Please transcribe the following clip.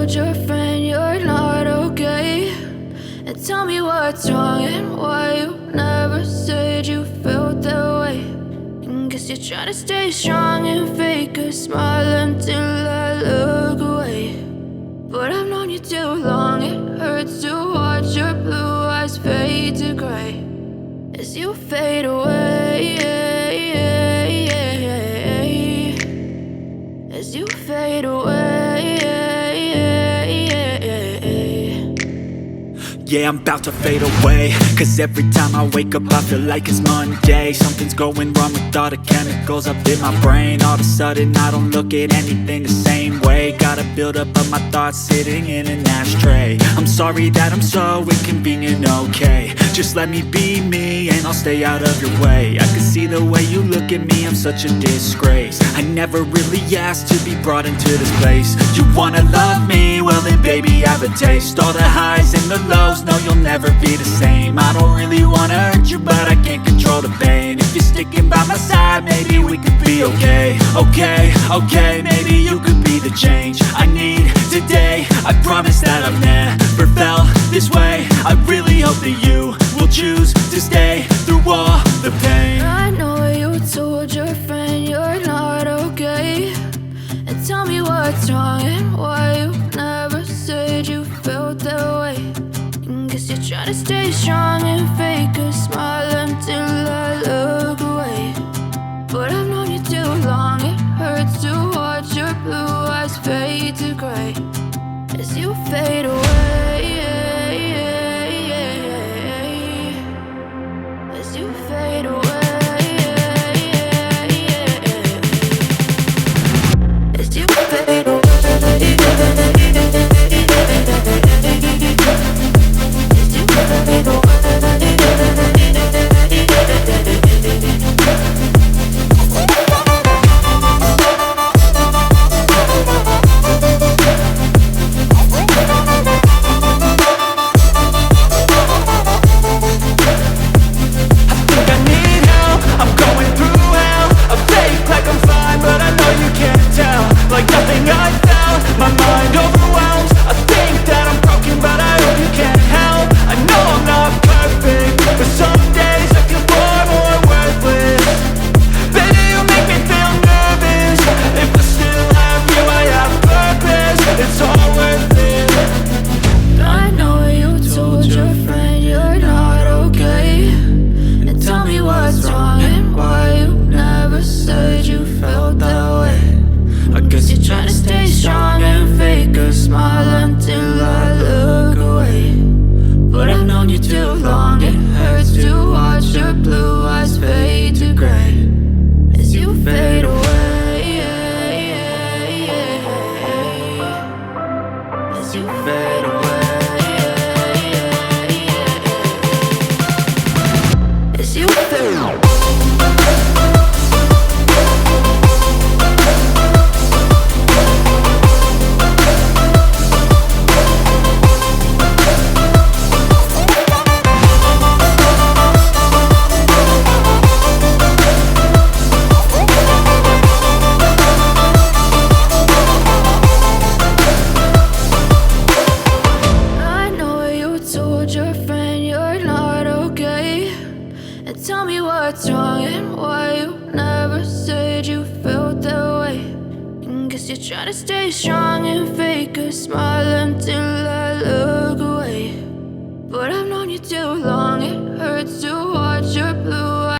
told your friend you're not okay, and tell me what's wrong and why you never said you felt that way. And guess you're trying to stay strong and fake a smile until I look away. But I've known you too long, it hurts to watch your blue eyes fade to gray as you fade away, as you fade away. Yeah, I'm about to fade away, cause every time I wake up I feel like it's Monday. Something's going wrong with all the chemicals up in my brain. All of a sudden I don't look at anything the same way. Got a buildup of my thoughts sitting in an ashtray. I'm sorry that I'm so inconvenient, okay. Just let me be me and I'll stay out of your way. I can see the way you look at me, I'm such a disgrace. I never really asked to be brought into this place. You wanna love me? Well then baby, have a taste. All the highs and the lows, no, you'll never be the same. I don't really wanna hurt you, but I can't control the pain. If you're sticking by my side, maybe we could be okay. Okay, maybe you could be the change I need today. I promise that I've never felt this way. I really hope that you will choose to stay through all the pain. I know you told your friend you're not okay, and tell me what's wrong and why you never said you felt that way. And guess you're trying to stay strong and fake a smile until I look away. But I've known you too long, it hurts to watch your blue eyes fade to gray as you fade away, as you fade away. As you fade away. Trying to stay strong and fake a smile